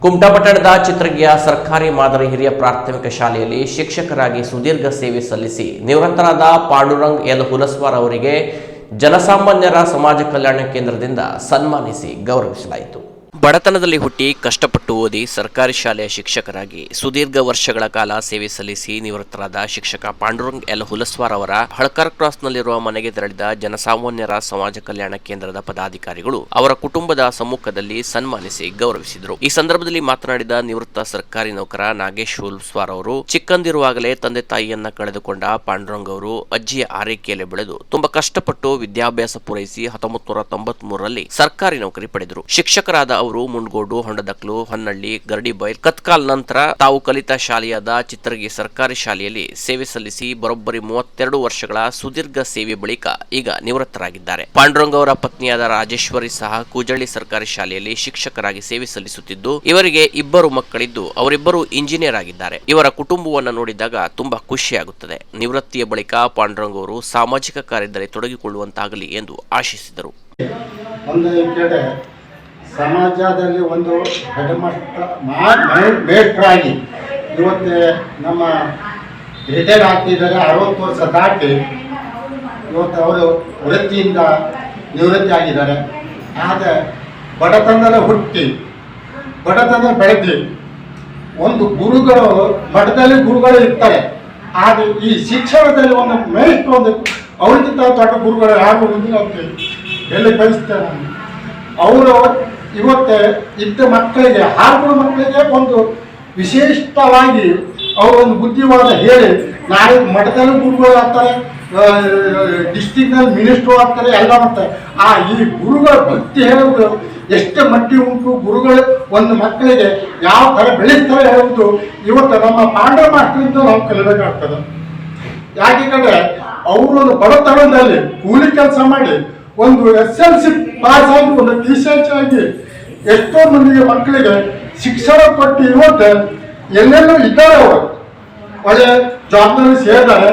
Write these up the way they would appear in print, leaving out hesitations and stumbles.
ಕುಮಟಾ ಪಟ್ಟಣದ ಚಿತ್ರಗಿಯ ಸರ್ಕಾರಿ ಮಾದರಿ ಹಿರಿಯ ಪ್ರಾಥಮಿಕ ಶಾಲೆಯಲ್ಲಿ ಶಿಕ್ಷಕರಾಗಿ ಸುದೀರ್ಘ ಸೇವೆ ಸಲ್ಲಿಸಿ ನಿವೃತ್ತರಾದ ಪಾಂಡುರಂಗ್ ಎಲ್ ಹುಲಸ್ವಾರ್ ಅವರಿಗೆ ಜನಸಾಮಾನ್ಯರ ಸಮಾಜ ಕಲ್ಯಾಣ ಕೇಂದ್ರದಿಂದ ಸನ್ಮಾನಿಸಿ ಗೌರವಿಸಲಾಯಿತು. ಬಡತನದಲ್ಲಿ ಹುಟ್ಟಿ ಕಷ್ಟಪಟ್ಟು ಓದಿ ಸರ್ಕಾರಿ ಶಾಲೆಯ ಶಿಕ್ಷಕರಾಗಿ ಸುದೀರ್ಘ ವರ್ಷಗಳ ಕಾಲ ಸೇವೆ ಸಲ್ಲಿಸಿ ನಿವೃತ್ತರಾದ ಶಿಕ್ಷಕ ಪಾಂಡುರಂಗ್ ಎಲ್ ಹುಲಸ್ವಾರ್ ಅವರ ಹಳಕರ್ ಕ್ರಾಸ್ನಲ್ಲಿರುವ ಮನೆಗೆ ತೆರಳಿದ ಜನಸಾಮಾನ್ಯರ ಸಮಾಜ ಕಲ್ಯಾಣ ಕೇಂದ್ರದ ಪದಾಧಿಕಾರಿಗಳು ಅವರ ಕುಟುಂಬದ ಸಮ್ಮುಖದಲ್ಲಿ ಸನ್ಮಾನಿಸಿ ಗೌರವಿಸಿದರು. ಈ ಸಂದರ್ಭದಲ್ಲಿ ಮಾತನಾಡಿದ ನಿವೃತ್ತ ಸರ್ಕಾರಿ ನೌಕರ ನಾಗೇಶ್ ಹುಲಸ್ವಾರ್ ಅವರು, ಚಿಕ್ಕಂದಿರುವಾಗಲೇ ತಂದೆ ತಾಯಿಯನ್ನ ಕಳೆದುಕೊಂಡ ಪಾಂಡುರಂಗ್ ಅವರು ಅಜ್ಜಿಯ ಆರೈಕೆಯಲ್ಲಿ ಬೆಳೆದು ತುಂಬಾ ಕಷ್ಟಪಟ್ಟು ವಿದ್ಯಾಭ್ಯಾಸ ಪೂರೈಸಿ 1993ರಲ್ಲಿ ಸರ್ಕಾರಿ ನೌಕರಿ ಪಡೆದರು. ಶಿಕ್ಷಕರಾದ ಅವರು ಮುಂಡಗೋಡು, ಹೊಂಡದಕ್ಲು, ಹೊನ್ನಳ್ಳಿ, ಗರಡಿಬೈಲ್, ಕತ್ಕಾಲ್ ನಂತರ ತಾವು ಕಲಿತ ಶಾಲೆಯಾದ ಚಿತ್ರಗಿ ಸರ್ಕಾರಿ ಶಾಲೆಯಲ್ಲಿ ಸೇವೆ ಸಲ್ಲಿಸಿ ಬರೋಬ್ಬರಿ 32 ವರ್ಷಗಳ ಸುದೀರ್ಘ ಸೇವೆ ಬಳಿಕ ಈಗ ನಿವೃತ್ತರಾಗಿದ್ದಾರೆ. ಪಾಂಡುರಂಗ್ ಅವರ ಪತ್ನಿಯಾದ ರಾಜೇಶ್ವರಿ ಸಹ ಕೂಜಳ್ಳಿ ಸರ್ಕಾರಿ ಶಾಲೆಯಲ್ಲಿ ಶಿಕ್ಷಕರಾಗಿ ಸೇವೆ ಸಲ್ಲಿಸುತ್ತಿದ್ದು, ಇವರಿಗೆ 2 ಮಕ್ಕಳಿದ್ದು ಅವರಿಬ್ಬರು ಇಂಜಿನಿಯರ್ ಆಗಿದ್ದಾರೆ. ಇವರ ಕುಟುಂಬವನ್ನು ನೋಡಿದಾಗ ತುಂಬಾ ಖುಷಿಯಾಗುತ್ತದೆ. ನಿವೃತ್ತಿಯ ಬಳಿಕ ಪಾಂಡುರಂಗ್ ಅವರು ಸಾಮಾಜಿಕ ಕಾರ್ಯದಲ್ಲಿ ತೊಡಗಿಕೊಳ್ಳುವಂತಾಗಲಿ ಎಂದು ಆಶಿಸಿದರು. ಸಮಾಜದಲ್ಲಿ ಒಂದು ಮೇಟ್ರಾಗಿ ಇವತ್ತು ನಮ್ಮ ರಿಟೈರ್ ಆಗ್ತಿದ್ದಾರೆ. 60 ವರ್ಷ ದಾಟಿ ಇವತ್ತು ಅವರು ವೃತ್ತಿಯಿಂದ ನಿವೃತ್ತಿ ಆಗಿದ್ದಾರೆ. ಆದರೆ ಬಡತನದಲ್ಲಿ ಹುಟ್ಟಿ ಬಡತನ ಬೆಳೆದು ಒಂದು ಗುರುಗಳು ಮಠದಲ್ಲಿ ಗುರುಗಳು ಇರ್ತಾರೆ. ಆದರೆ ಈ ಶಿಕ್ಷಣದಲ್ಲಿ ಒಂದು ಮೇಷ್ಟ್ರು ಒಂದು ಅವ್ರಿಗಿಂತ ದೊಡ್ಡ ಗುರುಗಳು ಯಾರು ಇಲ್ಲ ಅಂತ ಎಲ್ಲಿ ಬಯಸ್ತೇನೆ. ಅವರು ಇವತ್ತು ಇದ್ದ ಮಕ್ಕಳಿಗೆ 6 ಮಕ್ಕಳಿಗೆ ಒಂದು ವಿಶೇಷವಾಗಿ ಅವರೊಂದು ಬುದ್ಧಿವಾದ ಹೇಳಿ ನಾಳೆ ಮಠದಲ್ಲಿ ಗುರುಗಳು ಆಗ್ತಾರೆ, ಡಿಸ್ಟಿಕ್ನಲ್ಲಿ ಮಿನಿಸ್ಟ್ರು ಆಗ್ತಾರೆ, ಎಲ್ಲ ಮಾಡ್ತಾರೆ. ಈ ಗುರುಗಳ ಭಕ್ತಿ ಹೇಳೋದು ಎಷ್ಟು ಮಟ್ಟಿಗೆ ಉಂಟು, ಗುರುಗಳು ಒಂದು ಮಕ್ಕಳಿಗೆ ಯಾವ ಥರ ಬೆಳೆಸ್ತಾರೆ ಹೇಳೋದು ಇವತ್ತು ನಮ್ಮ ಪಾಂಡವ ಮಾಸ್ಟರಿಂದ ನಾವು ಕಲಿಬೇಕಾಗ್ತದೆ. ಯಾಕೆಂದರೆ ಅವರು ಬಡತನದಲ್ಲಿ ಕೂಲಿ ಕೆಲಸ ಮಾಡಿ ಒಂದು SLC ಪಾಸ್ ಆಗಿ ಒಂದು ಟೀಚರ್ಸ್ ಆಗಿ ಎಷ್ಟೋ ಮಂದಿಗೆ ಮಕ್ಕಳಿಗೆ ಶಿಕ್ಷಣ ಕೊಟ್ಟು ಇವತ್ತು ಎಲ್ಲೆಲ್ಲೂ ಇದ್ದಾರೆ. ಅವರು ಒಳ್ಳೆ ಜಾಬ್ನಲ್ಲಿ ಸೇರಿದ್ದಾರೆ.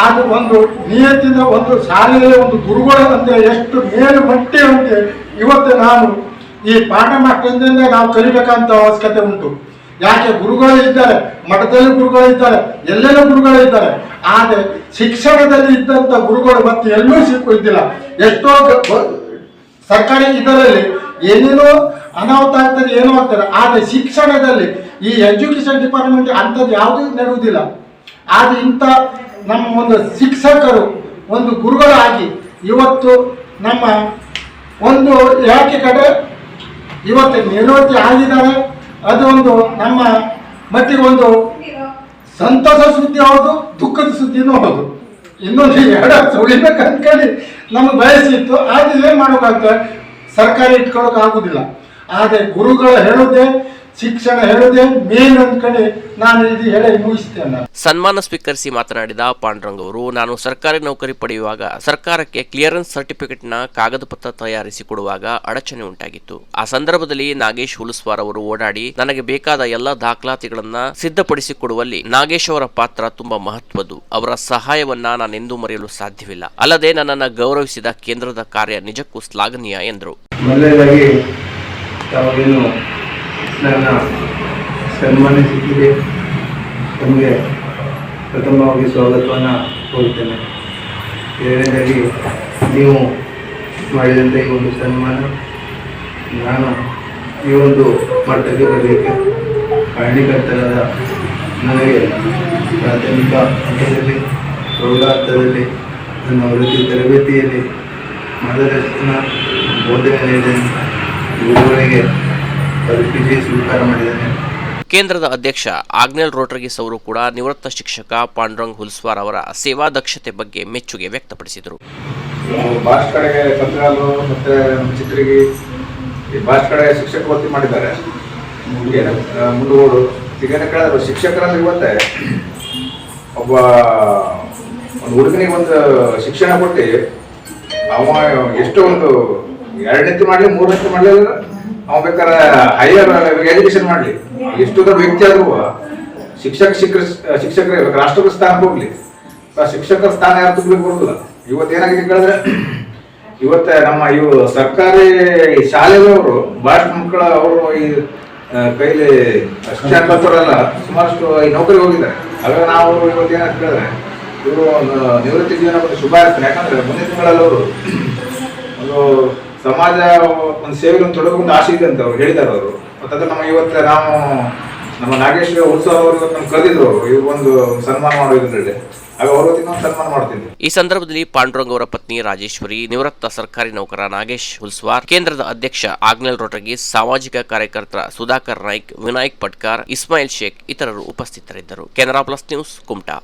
ಅದು ಒಂದು ನಿಯತ್ತಿನ ಒಂದು ಶಾಲೆಯ ಒಂದು ಗುರುಗಳು ಅಂದರೆ ಎಷ್ಟು ಮೇಲು ಮಟ್ಟಿ ಅಂತ ಇವತ್ತು ನಾನು ಈ ಪಾಠ ಮಾಸ್ಟರಿಂದ ನಾವು ಕಲಿಬೇಕಂತ ಅವಶ್ಯಕತೆ ಉಂಟು. ಯಾಕೆ ಗುರುಗಳು ಇದ್ದಾರೆ, ಮಠದಲ್ಲಿ ಗುರುಗಳು ಇದ್ದಾರೆ, ಎಲ್ಲೆಲ್ಲೂ ಗುರುಗಳು ಇದ್ದಾರೆ. ಆದರೆ ಶಿಕ್ಷಣದಲ್ಲಿ ಇದ್ದಂಥ ಗುರುಗಳು ಮತ್ತೆ ಎಲ್ಲೂ ಸಿಕ್ಕಿದ್ದಿಲ್ಲ. ಎಷ್ಟೋ ಸರ್ಕಾರಿ ಇದರಲ್ಲಿ ಏನೇನೋ ಅನಾಹುತ ಆಗ್ತದೆ, ಏನೋ ಆಗ್ತದೆ. ಆದರೆ ಶಿಕ್ಷಣದಲ್ಲಿ ಈ ಎಜುಕೇಶನ್ ಡಿಪಾರ್ಟ್ಮೆಂಟ್ ಅಂಥದ್ದು ಯಾವುದೂ ನಡೆಯುವುದಿಲ್ಲ. ಆದರೆ ಇಂಥ ನಮ್ಮ ಒಂದು ಶಿಕ್ಷಕರು ಒಂದು ಗುರುಗಳಾಗಿ ಇವತ್ತು ನಮ್ಮ ಒಂದು ಯಾಕೆ ಕಡೆ ಇವತ್ತು ನಿವೃತ್ತಿ ಆಗಿದ್ದಾರೆ. ಅದು ಒಂದು ನಮ್ಮ ಮಟ್ಟಿಗೆ ಒಂದು ಸಂತೋಷ ಸುದ್ದಿ ಹೌದು, ದುಃಖದ ಸುದ್ದಿನೂ ಹೌದು. ಇನ್ನೊಂದು 2 ಉಳಿಬೇಕು ಅಂದ್ಕೊಳ್ಳಿ ನಮಗೆ ಬಯಸಿತ್ತು. ಆದರೆ ಏನು ಮಾಡೋಕ್ಕಾಗ್ತದೆ, ಸರ್ಕಾರ ಇಟ್ಕೊಳ್ಳೋಕೆ ಆಗುದಿಲ್ಲ. ಆದರೆ ಗುರುಗಳು ಹೇಳೋದೇ, ಶಿಕ್ಷಣ ಹೇಳೋದೇ ಮೇನ್ ಅಂದ್ಕೊಂಡು ನಾನು ಇದು ಹೇಳಿ ಮುಗಿಸ್ತೇನೆ. ಸನ್ಮಾನ ಸ್ವೀಕರಿಸಿ ಮಾತನಾಡಿದ ಪಾಂಡುರಂಗ್ ಅವರು, ನಾನು ಸರ್ಕಾರಿ ನೌಕರಿ ಪಡೆಯುವಾಗ ಸರ್ಕಾರಕ್ಕೆ ಕ್ಲಿಯರೆನ್ಸ್ ಸರ್ಟಿಫಿಕೇಟ್ನ ಕಾಗದ ಪತ್ರ ತಯಾರಿಸಿ ಕೊಡುವಾಗ ಅಡಚಣೆ ಉಂಟಾಗಿತ್ತು. ಆ ಸಂದರ್ಭದಲ್ಲಿ ನಾಗೇಶ್ ಹುಲಸ್ವಾರ್ ಅವರು ಓಡಾಡಿ ನನಗೆ ಬೇಕಾದ ಎಲ್ಲ ದಾಖಲಾತಿಗಳನ್ನ ಸಿದ್ಧಪಡಿಸಿಕೊಡುವಲ್ಲಿ ನಾಗೇಶ್ ಅವರ ಪಾತ್ರ ತುಂಬಾ ಮಹತ್ವದ್ದು. ಅವರ ಸಹಾಯವನ್ನ ನಾನೆಂದೂ ಮರೆಯಲು ಸಾಧ್ಯವಿಲ್ಲ. ಅಲ್ಲದೆ ನನ್ನನ್ನು ಗೌರವಿಸಿದ ಕೇಂದ್ರದ ಕಾರ್ಯ ನಿಜಕ್ಕೂ ಶ್ಲಾಘನೀಯ ಎಂದರು. ನನ್ನ ಸನ್ಮಾನಿಸಿದ್ದೀರಿ. ತಮಗೆ ಪ್ರಥಮವಾಗಿ ಸ್ವಾಗತವನ್ನು ಕೋರುತ್ತೇನೆ. ಎರಡನೇದಾಗಿ ನೀವು ಮಾಡಿದಂಥ ಈ ಒಂದು ಸನ್ಮಾನ ನಾನು ಈ ಒಂದು ಮಟ್ಟಕ್ಕೆ ಬರಲಿಕ್ಕೆ ಕಾರಣೀಕರ್ತರಾದ ನನಗೆ ಪ್ರಾಥಮಿಕ ಹಂತದಲ್ಲಿ ಪ್ರೌಢ ಹಂತದಲ್ಲಿ ನನ್ನ ವೃತ್ತಿ ತರಬೇತಿಯಲ್ಲಿ ಮಾರ್ಗದರ್ಶನ ಬೋಧನೆ ನೀಡಿದ ಗುರುಗಳಿಗೆ ಸ್ವೀಕಾರ ಮಾಡಿದ್ದೇನೆ. ಕೇಂದ್ರದ ಅಧ್ಯಕ್ಷ ಆಗ್ನೇಲ್ ರೋಡ್ರಿಗಸ್ ಅವರು ಕೂಡ ನಿವೃತ್ತ ಶಿಕ್ಷಕ ಪಾಂಡುರಂಗ್ ಹುಲಸ್ವಾರ್ ಅವರ ಸೇವಾ ದಕ್ಷತೆ ಬಗ್ಗೆ ಮೆಚ್ಚುಗೆ ವ್ಯಕ್ತಪಡಿಸಿದರು. ಬಾಸ್ಟ್ ಕಡೆಗೆ ಕಂತ್ರಾಲು ಮತ್ತೆ ಚಿತ್ರಗಿ ಬಾಸ್ಟ್ ಕಡೆ ಶಿಕ್ಷಕ ವೃತ್ತಿ ಮಾಡಿದ್ದಾರೆ. ಮುಂಡಗೋಡು ಈಗ ಕೇಳಿದ್ರು ಶಿಕ್ಷಕರಲ್ಲಿ ಇವತ್ತೇ ಒಬ್ಬ ಒಂದು ಹುಡುಗನಿಗೆ ಒಂದು ಶಿಕ್ಷಣ ಕೊಟ್ಟು ಅವ ಎಷ್ಟೋ ಒಂದು 2ನೇ ಮಾಡಲಿ 3ನೇ ಮಾಡಲಿಲ್ಲ, ಅವ ಬೇಕಾದ್ರೆ ಹೈಯರ್ ಎಜುಕೇಶನ್ ಮಾಡಲಿ, ಎಷ್ಟು ದೊಡ್ಡ ವ್ಯಕ್ತಿ ಆದ್ರೂ ಶಿಕ್ಷಕರೇ ರಾಷ್ಟ್ರದ ಸ್ಥಾನಕ್ಕೆ ಹೋಗ್ಲಿ, ಶಿಕ್ಷಕರ ಸ್ಥಾನ ಯಾರು ತುಂಬಲಿಕ್ಕೆ ಬರುದಿಲ್ಲ. ಇವತ್ತೇನಾಗಿದೆ ಕೇಳಿದ್ರೆ ಇವತ್ತು ನಮ್ಮ ಸರ್ಕಾರಿ ಶಾಲೆಯವರು ಭಾಷೆ ಮಕ್ಕಳ ಅವರು ಈ ಕೈಲಿ ಶಿಕ್ಷಣ ಕಲ್ತವರೆಲ್ಲ ಸುಮಾರಷ್ಟು ಈ ನೌಕರಿಗೆ ಹೋಗಿದ್ದಾರೆ. ಹಾಗಾಗಿ ನಾವು ಇವತ್ತು ಏನಂತ ಹೇಳಿದ್ರೆ ಇವರು ಒಂದು ನಿವೃತ್ತಿ ಜೀವನ ಬಗ್ಗೆ ಶುಭ ಇರ್ತಾರೆ. ಯಾಕಂದ್ರೆ ಮುಂದಿನ ತಿಂಗಳಲ್ಲಿ ಅವರು ಒಂದು ಸಮಾಜ ಒಂದು ಸೇವೆಗೆ ತೊಡಗೊಂಡು ಆಸೆ ಇದೆ ಅಂತ ಅವ್ರು ಹೇಳಿದ್ದಾರೆ. ಅವರು ಮತ್ತು ನಮ್ಮ ಇವತ್ತು ನಾವು ನಮ್ಮ ನಾಗೇಶ್ ಉತ್ಸವ ಅವರು ಇವತ್ತು ನಮ್ಗೆ ಕರೆದಿದ್ರು. ಅವರು ಇವ್ರು ಒಂದು ಸನ್ಮಾನ ಮಾಡೋದ್ರಲ್ಲಿ ಆಗ ಅವ್ರ ಇನ್ನೊಂದು ಸನ್ಮಾನ ಮಾಡ್ತಿದ್ವಿ. ಈ ಸಂದರ್ಭದಲ್ಲಿ ಪಾಂಡುರಂಗ್ ಅವರ ಪತ್ನಿ ರಾಜೇಶ್ವರಿ, ನಿವೃತ್ತ ಸರ್ಕಾರಿ ನೌಕರ ನಾಗೇಶ್ ಹುಲ್ಸ್ವಾರ್, ಕೇಂದ್ರದ ಅಧ್ಯಕ್ಷ ಆಗ್ನೆಲ್ ರೋಟಗಿ, ಸಾಮಾಜಿಕ ಕಾರ್ಯಕರ್ತ ಸುಧಾಕರ್ ನಾಯ್ಕ್, ವಿನಾಯಕ್ ಪಟ್ಕಾರ್, ಇಸ್ಮಾಯಿಲ್ ಶೇಖ್ ಇತರರು ಉಪಸ್ಥಿತರಿದ್ದರು. Canara plus news, Kumta.